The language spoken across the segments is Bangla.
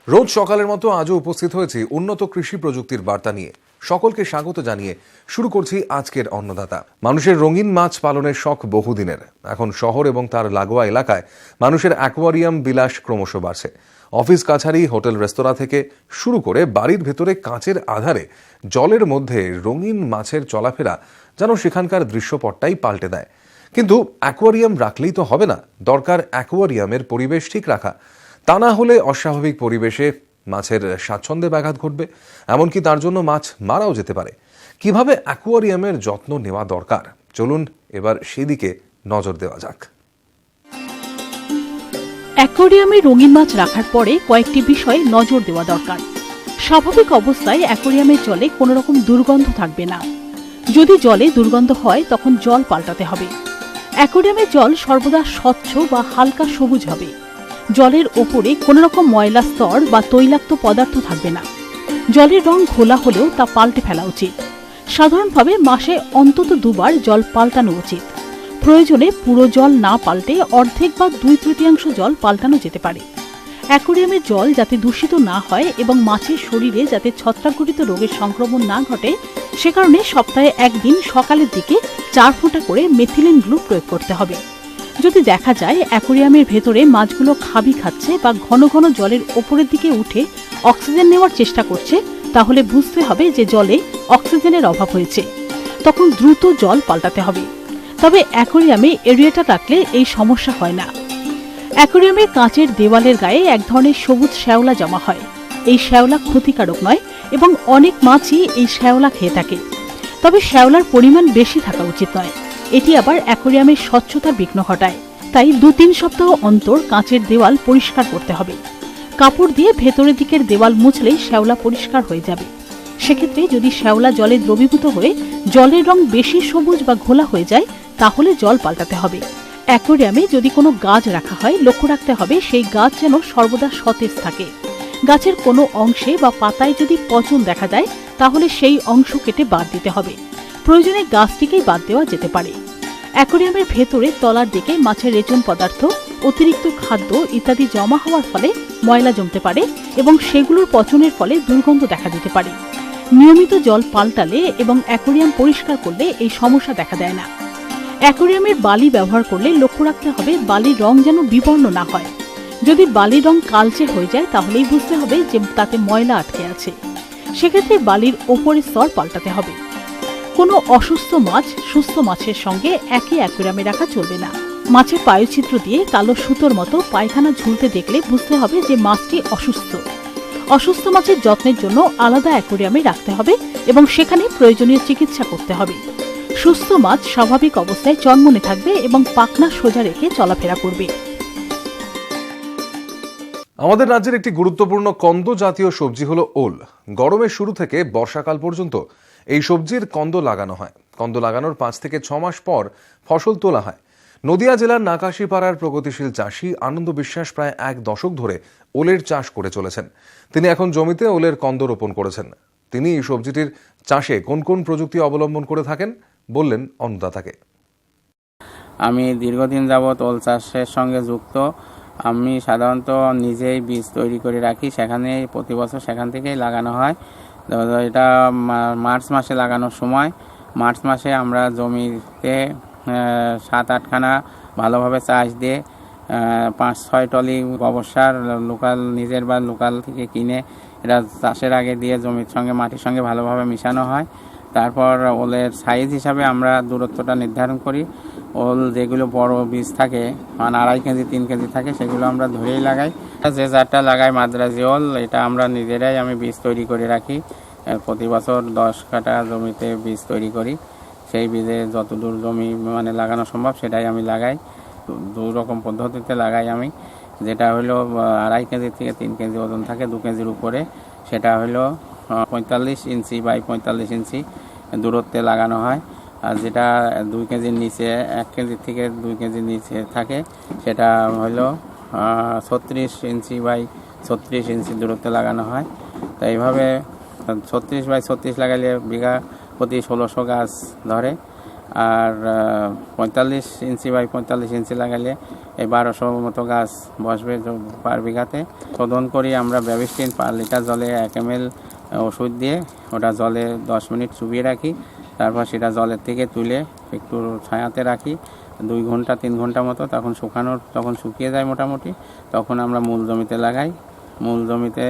রোজ সকালের মতো আজও উপস্থিত হয়েছি উন্নত কৃষি প্রযুক্তির বার্তা নিয়ে। সকলকে স্বাগত জানিয়ে শুরু করছি আজকের অন্নদাতা। মানুষের রঙিন মাছ পালনের শখ বহুদিনের। এখন শহর এবং তার লাগোয়া এলাকায় মানুষের অ্যাকোয়ারিয়াম বিলাস ক্রমশ বাড়ছে। অফিস কাছারি, হোটেল রেস্তোরাঁ থেকে শুরু করে বাড়ির ভেতরে কাঁচের আধারে জলের মধ্যে রঙিন মাছের চলাফেরা যেন সেখানকার দৃশ্যপটটাই পাল্টে দেয়। কিন্তু অ্যাকোয়ারিয়াম রাখলেই তো হবে না, দরকার অ্যাকোয়ারিয়ামের পরিবেশ ঠিক রাখা। তা না হলে অস্বাভাবিক পরিবেশে মাছের স্বাচ্ছন্দ্যে ব্যাঘাত ঘটবে, এমনকি তার জন্য মাছ মারাও যেতে পারে। কিভাবে অ্যাকোয়ারিয়ামের যত্ন নেওয়া দরকার, চলুন এবার সেদিকে নজর দেওয়া যাক। অ্যাকোয়ারিয়ামে রঙিন মাছ রাখার পরে কয়েকটি বিষয়ে নজর দেওয়া দরকার। স্বাভাবিক অবস্থায় অ্যাকোয়ারিয়ামের জলে কোনো রকম দুর্গন্ধ থাকবে না। যদি জলে দুর্গন্ধ হয় তখন জল পাল্টাতে হবে। অ্যাকোয়ারিয়ামের জল সর্বদা স্বচ্ছ বা হালকা সবুজ হবে। জলের ওপরে কোনো রকম ময়লা স্তর বা তৈলাক্ত পদার্থ থাকবে না। জলের রং ঘোলা হলেও তা পাল্টে ফেলা উচিত। সাধারণভাবে মাসে অন্তত দুবার জল পাল্টানো উচিত। প্রয়োজনে পুরো জল না পাল্টে অর্ধেক বা 2/3 জল পাল্টানো যেতে পারে। অ্যাকোয়ারিয়ামের জল যাতে দূষিত না হয় এবং মাছের শরীরে যাতে ছত্রাকঘটিত রোগের সংক্রমণ না ঘটে, সে কারণে সপ্তাহে একদিন সকালের দিকে 4 ফোঁটা করে মেথিলিন গ্লু প্রয়োগ করতে হবে। যদি দেখা যায় অ্যাকোয়ারিয়ামের ভেতরে মাছগুলো খাবি খাচ্ছে বা ঘন ঘন জলের ওপরের দিকে উঠে অক্সিজেন নেওয়ার চেষ্টা করছে, তাহলে বুঝতে হবে যে জলে অক্সিজেনের অভাব হয়েছে। তখন দ্রুত জল পাল্টাতে হবে। তবে অ্যাকোয়ারিয়ামে এরিয়েটার রাখলে এই সমস্যা হয় না। অ্যাকোয়ারিয়ামের কাঁচের দেওয়ালের গায়ে এক ধরনের সবুজ শ্যাওলা জমা হয়। এই শ্যাওলা ক্ষতিকারক নয় এবং অনেক মাছই এই শ্যাওলা খেয়ে থাকে। তবে শ্যাওলার পরিমাণ বেশি থাকা উচিত নয়। এটি আবার অ্যাকোয়ারিয়ামের স্বচ্ছতার বিঘ্ন ঘটায়। তাই 2-3 সপ্তাহ অন্তর কাঁচের দেওয়াল পরিষ্কার করতে হবে। কাপড় দিয়ে ভেতরের দিকের দেওয়াল মুছলেই শ্যাওলা পরিষ্কার হয়ে যাবে। সেক্ষেত্রে যদি শ্যাওলা জলে দ্রবীভূত হয়ে জলের রং বেশি সবুজ বা ঘোলা হয়ে যায়, তাহলে জল পাল্টাতে হবে। অ্যাকোয়ারিয়ামে যদি কোনো গাছ রাখা হয়, লক্ষ্য রাখতে হবে সেই গাছ যেন সর্বদা সতেজ থাকে। গাছের কোনো অংশে বা পাতায় যদি পচন দেখা যায়, তাহলে সেই অংশ কেটে বাদ দিতে হবে। প্রয়োজনে গাছটিকেই বাদ দেওয়া যেতে পারে। অ্যাকোয়ারিয়ামের ভেতরে তলার দিকে মাছের রেচন পদার্থ, অতিরিক্ত খাদ্য ইত্যাদি জমা হওয়ার ফলে ময়লা জমতে পারে এবং সেগুলোর পচনের ফলে দুর্গন্ধ দেখা দিতে পারে। নিয়মিত জল পাল্টালে এবং অ্যাকোয়ারিয়াম পরিষ্কার করলে এই সমস্যা দেখা দেয় না। অ্যাকোয়ারিয়ামের বালি ব্যবহার করলে লক্ষ্য রাখতে হবে বালির রং যেন বিবর্ণ না হয়। যদি বালির রং কালচে হয়ে যায়, তাহলেই বুঝতে হবে যে তাতে ময়লা আটকে আছে। সেক্ষেত্রে বালির ওপরের স্তর পাল্টাতে হবে। কোনো অসুস্থ মাছ সুস্থ মাছের সঙ্গে একই অ্যাকোয়ারিয়ামে রাখা চলবে না। মাছের পায়ুচিত্র দিয়ে কালো সুতোর মতো পায়খানা ঝুলতে দেখলে বুঝতে হবে যে মাছটি অসুস্থ। অসুস্থ মাছের যত্নের জন্য আলাদা অ্যাকোয়ারিয়ামে রাখতে হবে এবং সেখানে প্রয়োজনীয় চিকিৎসা করতে হবে। সুস্থ মাছ স্বাভাবিক অবস্থায় চনমনে থাকবে এবং পাখনা সোজা রেখে চলাফেরা করবে। আমাদের রাজ্যের একটি গুরুত্বপূর্ণ কন্দ জাতীয় সবজি হলো ওল। গরমের শুরু থেকে বর্ষাকাল পর্যন্ত এই সবজির কন্দ লাগানো হয়। কন্দ লাগানোর 5 থেকে 6 মাস পর ফসল তোলা হয়। নদিয়া জেলার নাকাশিপাড়ার প্রগতিশীল চাষী আনন্দ বিশ্বাস প্রায় 1 দশক ধরে ওলের চাষ করে চলেছেন। তিনি এখন জমিতে ওলের কন্দ রোপণ করেছেন। তিনি এই সবজিটির চাষে কোন কোন প্রযুক্তি অবলম্বন করে থাকেন বললেন অন্নদাতাকে। আমি দীর্ঘদিন যাবৎ ওল চাষের সঙ্গে যুক্ত। আমি সাধারণত নিজেই বীজ তৈরি করে রাখি, সেখানে প্রতি বছর সেখান থেকেই লাগানো হয়। এটা মার্চ মাসে লাগানোর সময়, মার্চ মাসে আমরা জমিতে 7-8 খানা ভালোভাবে চাষ দিয়ে 5-6 টলি গোবর সার লোকাল নিজের বা লোকাল থেকে কিনে এটা চাষের আগে দিয়ে জমির সঙ্গে মাটির সঙ্গে ভালোভাবে মিশানো হয়। তারপর ওলের সাইজ হিসাবে আমরা দূরত্বটা নির্ধারণ করি। ওল যেগুলো বড় বীজ থাকে, মানে 2.5 কেজি 3 কেজি থাকে, সেগুলো আমরা ধরেই লাগাই। যে জারটা লাগাই মাদ্রাজি ওল, এটা আমরা নিজেরাই আমি বীজ তৈরি করে রাখি। প্রতি বছর 10 কাঠা জমিতে বীজ তৈরি করি। সেই বীজে যতদূর জমি মানে লাগানো সম্ভব সেটাই আমি লাগাই। 2 রকম পদ্ধতিতে লাগাই আমি। যেটা হলো 2.5 কেজি থেকে 3 কেজি ওজন থাকে 2 কেজির উপরে, সেটা হলো 45 ইঞ্চি বাই 45 ইঞ্চি দূরত্বে লাগানো হয়। আর যেটা 2 কেজির নিচে 1 কেজি থেকে 2 কেজির নিচে থাকে, সেটা হলো 36 ইঞ্চি বাই 36 ইঞ্চি দূরত্বে লাগানো হয়। তো এইভাবে 36 বাই 36 লাগালে বিঘা প্রতি 1600 গাছ ধরে। আর 45 ইঞ্চি বাই 45 ইঞ্চি লাগালে এই 1200 মতো গাছ বসবে পার বিঘাতে। শোধন করি আমরা ব্যাবিস্টিন পার লিটার জলে 1 ml ওষুধ দিয়ে ওটা জলে 10 মিনিট চুবিয়ে রাখি, তারপর সেটা জলের থেকে তুলে একটু ছায়াতে রাখি 2 ঘন্টা 3 ঘন্টা মতো, তখন শুকিয়ে যায় মোটামুটি, তখন আমরা মূল জমিতে লাগাই। মূল জমিতে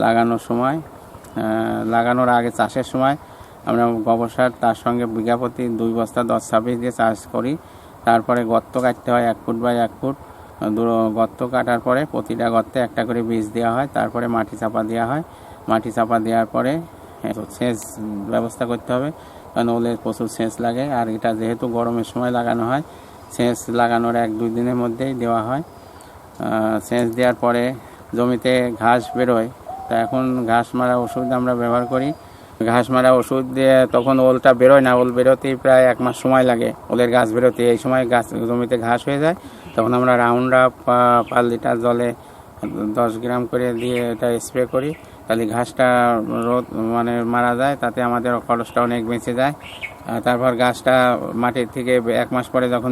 লাগানোর সময় লাগানোর আগে চাষের সময় আমরা গোবর সার তার সঙ্গে বিঘা প্রতি 2 বস্তা 10-26 দিয়ে চাষ করি। তারপরে গর্ত কাটতে হয় 1 ফুট বাই 1 ফুট, গর্ত কাটার পরে প্রতিটা গর্তে একটা করে বীজ দেওয়া হয়, তারপরে মাটি চাপা দেওয়া হয়। মাটি চাপা দেওয়ার পরে সেচ ব্যবস্থা করতে হবে, কারণ ওলে প্রচুর সেচ লাগে। আর এটা যেহেতু গরমের সময় লাগানো হয়, সেচ লাগানোর 1-2 দিনের মধ্যেই দেওয়া হয়। সেচ দেওয়ার পরে জমিতে ঘাস বেরোয়, তা এখন ঘাস মারা ওষুধ আমরা ব্যবহার করি। ঘাস মারা ওষুধ দিয়ে তখন ওলটা বেরোয় না, ওল বেরোতেই প্রায় 1 মাস সময় লাগে ওলের গাছ বেরোতে। এই সময় গাছ জমিতে ঘাস হয়ে যায়, তখন আমরা রাউন্ড আপ পার লিটার জলে 10 গ্রাম করে দিয়ে এটা স্প্রে করি, তাহলে ঘাসটা মারা যায়, তাতে আমাদের খরচটা অনেক বেঁচে যায়। তারপর গাছটা মাটির থেকে 1 মাস পরে যখন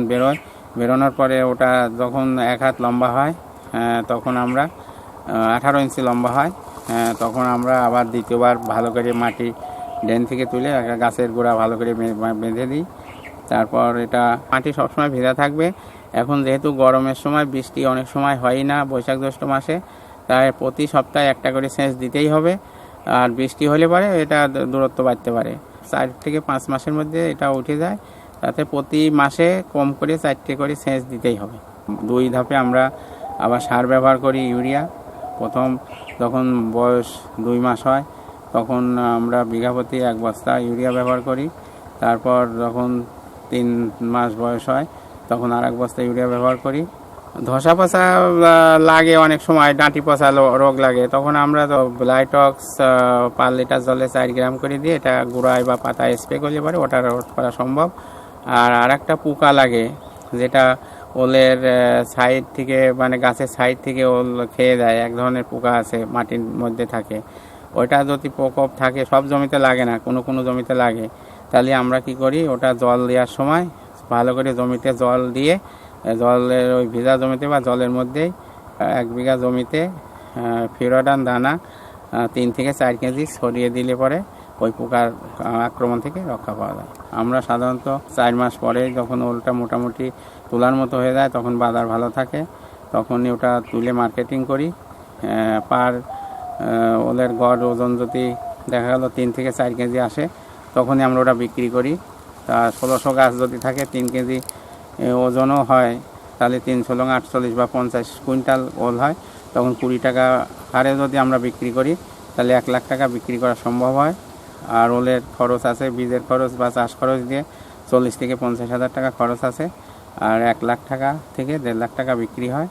বেরোনোর পরে ওটা যখন 1 হাত লম্বা হয়, তখন আমরা 18 ইঞ্চি লম্বা হয়, তখন আমরা আবার দ্বিতীয়বার ভালো করে মাটি ড্রেন থেকে তুলে গাছের গোড়া ভালো করে বেঁধে দিই। তারপর এটা মাটি সবসময় ভেজা থাকবে। এখন যেহেতু গরমের সময় বৃষ্টি অনেক সময় হয় না বৈশাখ জ্যৈষ্ঠ মাসে, তাই প্রতি সপ্তাহে একটা করে সেচ দিতেই হবে। আর বৃষ্টি হলে পরে এটা দূরত্ব বাড়তে পারে, 4 থেকে 5 মাসের মধ্যে এটা উঠে যায়, তাতে প্রতি মাসে কম করে 4টে করে সেচ দিতেই হবে। 2 ধাপে আমরা আবার সার ব্যবহার করি, ইউরিয়া। প্রথম যখন বয়স 2 মাস হয় তখন আমরা বিঘা প্রতি 1 বস্তা ইউরিয়া ব্যবহার করি। তারপর যখন 3 মাস বয়স হয় তখন আর 1 বস্তা ইউরিয়া ব্যবহার করি। ধসা পচা লাগে অনেক সময়, ডাঁটি পচা রোগ লাগে, তখন আমরা তো ব্লাইটক্স পার লিটার জলে 4 গ্রাম করে দিয়ে এটা গুঁড়ায় বা পাতায় স্প্রে করলে পরে ওটা রোধ করা সম্ভব। আর একটা পোকা লাগে যেটা ওলের সাইড থেকে গাছের সাইড থেকে ওল খেয়ে যায়, এক ধরনের পোকা আছে মাটির মধ্যে থাকে, ওইটা যদি প্রকোপ থাকে সব জমিতে লাগে না, কোনো জমিতে লাগে, তাহলে আমরা কি করি, ওটা জল দেওয়ার সময় ভালো করে জমিতে জল দিয়ে, জলের ওই ভেজা জমিতে বা জলের মধ্যেই 1 বিঘা জমিতে ফিরোডান দানা 3 থেকে 4 কেজি ছড়িয়ে দিলে পরে ওই পোকার আক্রমণ থেকে রক্ষা পাওয়া যায়। আমরা সাধারণত 4 মাস পরে যখন ওলটা মোটামুটি তোলার মতো হয়ে যায়, তখন বাজার ভালো থাকে, তখনই ওটা তুলে মার্কেটিং করি। পার ওলের গড় ওজন যদি দেখা গেল 3 থেকে 4 কেজি আসে, তখনই আমরা ওটা বিক্রি করি। তা 1600 গাছ যদি থাকে 3 কেজি ওজনও হয়, তাহলে 3 16 48 বা 50 কুইন্টাল ওল হয়, তখন 20 টাকা হারে যদি আমরা বিক্রি করি তাহলে 1 লাখ টাকা বিক্রি করা সম্ভব হয়। আর ওলের খরচ আছে, বীজের খরচ বা চাষ খরচ দিয়ে 40 থেকে 50 হাজার টাকা খরচ আছে। আর 1 লাখ টাকা থেকে 1.5 লাখ টাকা বিক্রি হয়,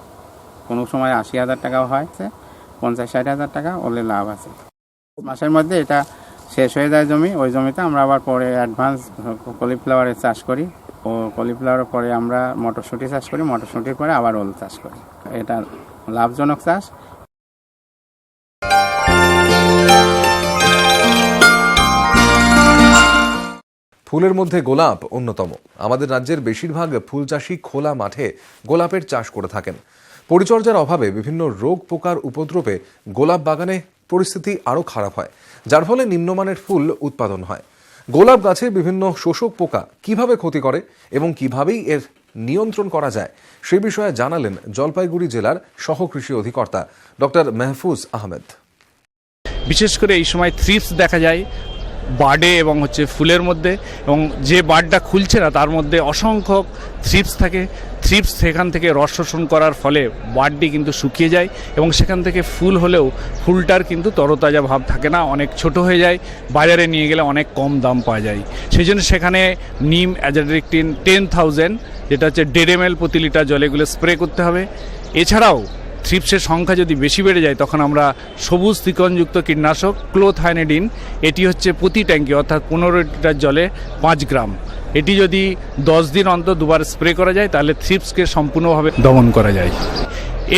কোনো সময় 80 হাজার টাকাও হয়, 50-60 হাজার টাকা ওলে লাভ আছে। মাসের মধ্যে এটা শেষ হয়ে যায় জমি, ওই জমিতে আমরা আবার পরে অ্যাডভান্স কলিফ্লাওয়ারের চাষ করি, ও কলিফ্লাওয়ারের পরে আমরা মটরশুঁটি চাষ করি, মটরশুঁটির পরে আবার ওল চাষ করি। এটা লাভজনক চাষ। ফুলের মধ্যে গোলাপ অন্যতম। আমাদের রাজ্যের বেশিরভাগ ফুল চাষী খোলা মাঠে গোলাপের চাষ করে থাকেন। পরিচর্যার অভাবে বিভিন্ন রোগ পোকার উপদ্রবে গোলাপ বাগানে পরিস্থিতি আরও খারাপ হয়, যার ফলে নিম্নমানের ফুল উৎপাদন হয়। গোলাপ গাছে বিভিন্ন শোষক পোকা কিভাবে ক্ষতি করে এবং কিভাবেই এর নিয়ন্ত্রণ করা যায় সে বিষয়ে জানালেন জলপাইগুড়ি জেলার সহকৃষি অধিকর্তা ডক্টর মেহফুজ আহমেদ। বিশেষ করে এই সময় থ্রিপস দেখা যায় বার্ডে এবং ফুলের মধ্যে, এবং যে বার্ডটা খুলছে না তার মধ্যে অসংখ্য থ্রিপস থাকে। থ্রিপস সেখান থেকে রস শোষণ করার ফলে বার্ডটি কিন্তু শুকিয়ে যায় এবং সেখান থেকে ফুল হলেও ফুলটার কিন্তু তরতাজা ভাব থাকে না, অনেক ছোট হয়ে যায়, বাজারে নিয়ে গেলে অনেক কম দাম পাওয়া যায়। সেই জন্য সেখানে নিম অ্যাজাডিকটিন 10,000 যেটা হচ্ছে 1.5 ml প্রতি লিটার জলে এগুলো স্প্রে করতে হবে। এছাড়াও থ্রিপসের সংখ্যা যদি বেশি বেড়ে যায় তখন আমরা সবুজ ত্রিকণযুক্ত কীটনাশক ক্লোথাইনেডিন, এটি হচ্ছে প্রতি ট্যাঙ্কি অর্থাৎ 15 লিটার জলে 5 গ্রাম, এটি যদি 10 দিন অন্তর 2বার স্প্রে করা যায় তাহলে থ্রিপসকে সম্পূর্ণভাবে দমন করা যায়।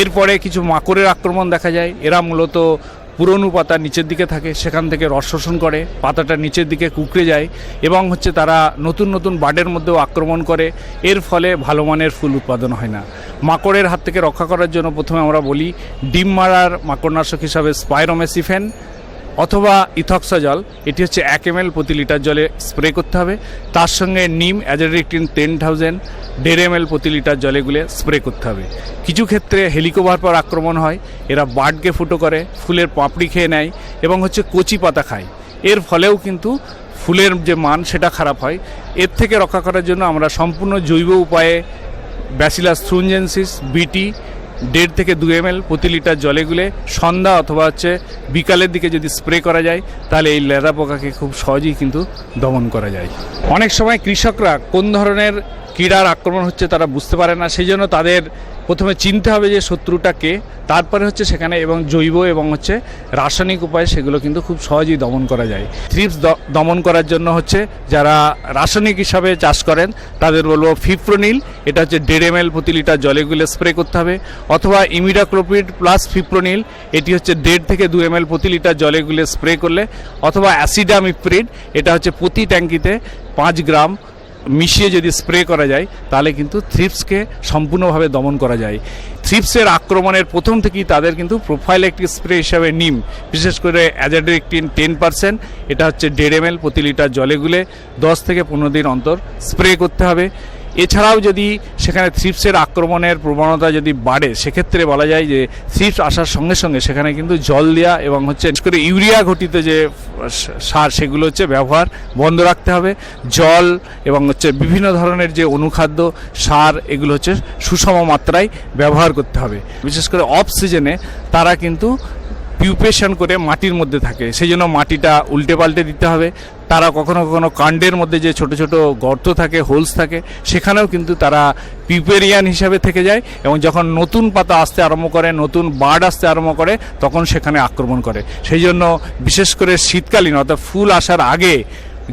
এরপরে কিছু মাকড়ের আক্রমণ দেখা যায়, এরা মূলত পুরনো পাতা নিচের দিকে থাকে, সেখান থেকে রস শোষণ করে, পাতাটা নিচের দিকে কুঁকড়ে যায় এবং হচ্ছে তারা নতুন নতুন বাডের মধ্যেও আক্রমণ করে। এর ফলে ভালো মানের ফুল উৎপাদন হয় না। মাকড়ের হাত থেকে রক্ষা করার জন্য প্রথমে আমরা বলি ডিম মারার মাকড়নাশক হিসাবে স্পাইরোমেসিফেন অথবা ইথক্সাজল, এটি হচ্ছে 1 ml প্রতি লিটার জলে স্প্রে করতে হবে। তার সঙ্গে নিম অ্যাজাডিরেক্টিন 10,000 1.5 ml প্রতি লিটার জলে গুলে স্প্রে করতে হবে। কিছু ক্ষেত্রে হেলিকোভার্পার আক্রমণ হয়, এরা বার্ডকে ফুটো করে, ফুলের পাপড়ি খেয়ে নেয় এবং হচ্ছে কচি পাতা খায়। এর ফলেও কিন্তু ফুলের যে মান সেটা খারাপ হয়। এর থেকে রক্ষা করার জন্য আমরা সম্পূর্ণ জৈব উপায়ে ব্যাসিলাস থ্রুনজেন্সিস বিটি 1.5 থেকে 2 ml প্রতি লিটার জলে গুলে সন্ধ্যা অথবা হচ্ছে বিকালের দিকে যদি স্প্রে করা যায় তাহলে এই লেদা পোকাকে খুব সহজেই কিন্তু দমন করা যায়। অনেক সময় কৃষকরা কোন ধরনের কীড়ার আক্রমণ হচ্ছে তারা বুঝতে পারে না, সেই জন্য তাদের প্রথমে চিনতে হবে যে শত্রুটা কে, তারপরে হচ্ছে সেখানে এবং জৈব এবং হচ্ছে রাসায়নিক উপায়ে সেগুলো কিন্তু খুব সহজেই দমন করা যায়। থ্রিপস দমন করার জন্য হচ্ছে যারা রাসায়নিক হিসাবে চাষ করেন তাদের বলবো ফিপ্রোনিল, এটা হচ্ছে 1.5 ml প্রতি লিটার জলে গুলে স্প্রে করতে হবে, অথবা ইমিডাক্লোপিড প্লাস ফিপ্রোনিল, এটি হচ্ছে 1.5 থেকে 2 ml প্রতি লিটার জলে গুলে স্প্রে করলে, অথবা অ্যাসিডামিপ্রিড, এটা হচ্ছে প্রতি ট্যাঙ্কিতে 5 গ্রাম মিশিয়ে যদি স্প্রে করা যায় তাহলে কিন্তু থ্রিপসকে সম্পূর্ণভাবে দমন করা যায়। থ্রিপসের আক্রমণের প্রথম থেকেই তাদের কিন্তু প্রোফাইলেক্টিক স্প্রে হিসাবে নিম, বিশেষ করে অ্যাজাডিরেক্টিন 10%, এটা হচ্ছে 1.5 ml প্রতি লিটার জলে গুলে 10 থেকে 15 দিন অন্তর স্প্রে করতে হবে। এছাড়াও যদি সেখানে থ্রিপসের আক্রমণের প্রবণতা যদি বাড়ে সেক্ষেত্রে বলা যায় যে থ্রিপস আসার সঙ্গে সঙ্গে সেখানে কিন্তু জল দেওয়া এবং হচ্ছে করে ইউরিয়া ঘটিত যে সার সেগুলো হচ্ছে ব্যবহার বন্ধ রাখতে হবে। জল এবং হচ্ছে বিভিন্ন ধরনের যে অনুখাদ্য সার এগুলো হচ্ছে সুষম মাত্রায় ব্যবহার করতে হবে। বিশেষ করে অফ সিজনে তারা কিন্তু পিউপেশন করে মাটির মধ্যে থাকে, সেই জন্য মাটিটা উল্টে পাল্টে দিতে হবে। তারা কখনো কখনো কাণ্ডের মধ্যে যে ছোট ছোট গর্ত থাকে, হোলস থাকে, সেখানেও কিন্তু তারা পিউপেরিয়ান হিসাবে থেকে যায় এবং যখন নতুন পাতা আসতে আরম্ভ করে, নতুন বার্ড আসতে আরম্ভ করে, তখন সেখানে আক্রমণ করে। সেই জন্য বিশেষ করে শীতকালীন অর্থাৎ ফুল আসার আগে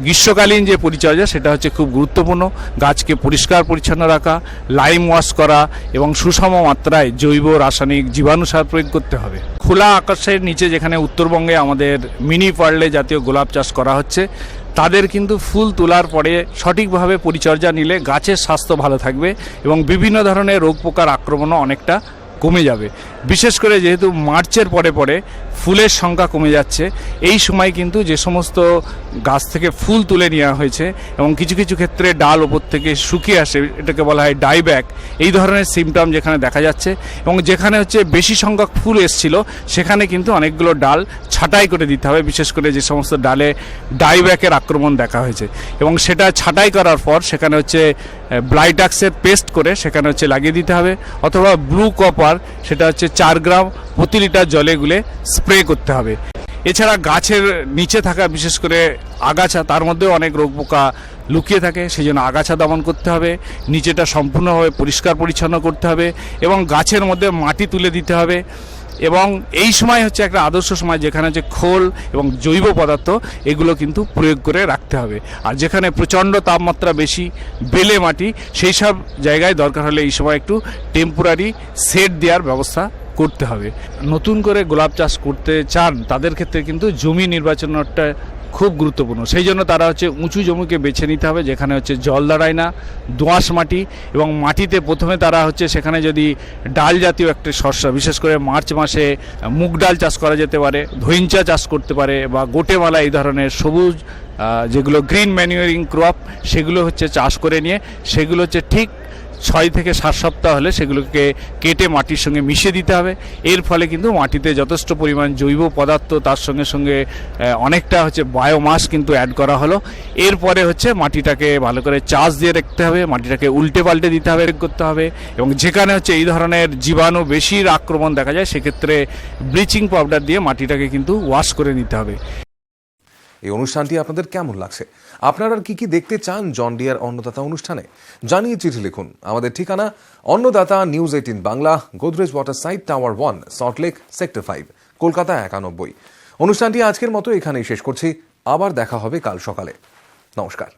গ্রীষ্মকালীন যে পরিচর্যা সেটা হচ্ছে খুব গুরুত্বপূর্ণ। গাছকে পরিষ্কার পরিচ্ছন্ন রাখা, লাইম ওয়াশ করা এবং সুষম মাত্রায় জৈব রাসায়নিক জীবাণু সার প্রয়োগ করতে হবে। খোলা আকাশের নিচে যেখানে উত্তরবঙ্গে আমাদের মিনি পার্লে জাতীয় গোলাপ চাষ করা হচ্ছে, তাদের কিন্তু ফুল তোলার পরে সঠিকভাবে পরিচর্যা নিলে গাছের স্বাস্থ্য ভালো থাকবে এবং বিভিন্ন ধরনের রোগ পোকার আক্রমণও অনেকটা কমে যাবে। বিশেষ করে যেহেতু মার্চের পরে পরে ফুলের সংখ্যা কমে যাচ্ছে, এই সময় কিন্তু যে সমস্ত গাছ থেকে ফুল তুলে নেওয়া হয়েছে এবং কিছু কিছু ক্ষেত্রে ডাল ওপর থেকে শুকিয়ে আসে, এটাকে বলা হয় ডাইব্যাক, এই ধরনের সিমটম যেখানে দেখা যাচ্ছে এবং যেখানে হচ্ছে বেশি সংখ্যক ফুল এসছিল সেখানে কিন্তু অনেকগুলো ডাল ছাঁটাই করে দিতে হবে। বিশেষ করে যে সমস্ত ডালে ডাইব্যাকের আক্রমণ দেখা হয়েছে এবং সেটা ছাঁটাই করার পর সেখানে হচ্ছে ব্লাইটাক্সের পেস্ট করে সেখানে হচ্ছে লাগিয়ে দিতে হবে, অথবা ব্লু কপার, সেটা হচ্ছে 4 গ্রাম প্রতি লিটার জলে গুলে স্প্রে করতে হবে। এছাড়া গাছের নিচে থাকা বিশেষ করে আগাছা, তার মধ্যেও অনেক রোগ পোকা লুকিয়ে থাকে, সেই জন্য আগাছা দমন করতে হবে। নিচেটা সম্পূর্ণভাবে পরিষ্কার পরিচ্ছন্ন করতে হবে এবং গাছের মধ্যে মাটি তুলে দিতে হবে। এবং এই সময় হচ্ছে একটা আদর্শ সময় যেখানে হচ্ছে খোল এবং জৈব পদার্থ এগুলো কিন্তু প্রয়োগ করে রাখতে হবে। আর যেখানে প্রচণ্ড তাপমাত্রা বেশি, বেলে মাটি, সেই সব জায়গায় দরকার হলে এই সময় একটু টেম্পোরারি সেট দেওয়ার ব্যবস্থা করতে হবে। নতুন করে গোলাপ চাষ করতে চান তাদের ক্ষেত্রে কিন্তু জমি নির্বাচনটা খুব গুরুত্বপূর্ণ। সেই জন্য তারা হচ্ছে উঁচু জমিকে বেছে নিতে হবে যেখানে হচ্ছে জল দাঁড়ায় না, দোআঁশ মাটি, এবং মাটিতে প্রথমে তারা হচ্ছে সেখানে যদি ডাল জাতীয় একটা শস্য, বিশেষ করে মার্চ মাসে মুগ ডাল চাষ করা যেতে পারে, ধইঞ্চা চাষ করতে পারে, বা গোটেমালা এই ধরনের সবুজ যেগুলো গ্রিন ম্যানিউরিং ক্রপ সেগুলো হচ্ছে চাষ করে নিয়ে সেগুলো হচ্ছে ঠিক 6 থেকে 7 সপ্তাহ হলে সেগুলোকে কেটে মাটির সঙ্গে মিশিয়ে দিতে হবে। এর ফলে কিন্তু মাটিতে যথেষ্ট পরিমাণ জৈব পদার্থ, তার সঙ্গে সঙ্গে অনেকটা হচ্ছে বায়োমাস কিন্তু অ্যাড করা হলো। এরপরে হচ্ছে মাটিটাকে ভালো করে চাষ দিয়ে রাখতে হবে, মাটিটাকে উল্টে পাল্টে দিতে হবে, করতে হবে। এবং যেখানে হচ্ছে এই ধরনের জীবাণু বেশির আক্রমণ দেখা যায় সেক্ষেত্রে ব্লিচিং পাউডার দিয়ে মাটিটাকে কিন্তু ওয়াশ করে নিতে হবে। এই অনুষ্ঠানটি আপনাদের কেমন লাগছে? আপনারা কি কি দেখতে চান জন ডিয়ার অন্নদাতা অনুষ্ঠানে? জানিয়ে চিঠি লিখুন। আমাদের ঠিকানা Annadata news 18 Bangla, Godrej water side, tower 1, Salt Lake, sector 5, Kolkata 91। অনুষ্ঠানটি আজকের মতো এখানেই শেষ করছি। আবার দেখা হবে কাল সকালে। নমস্কার।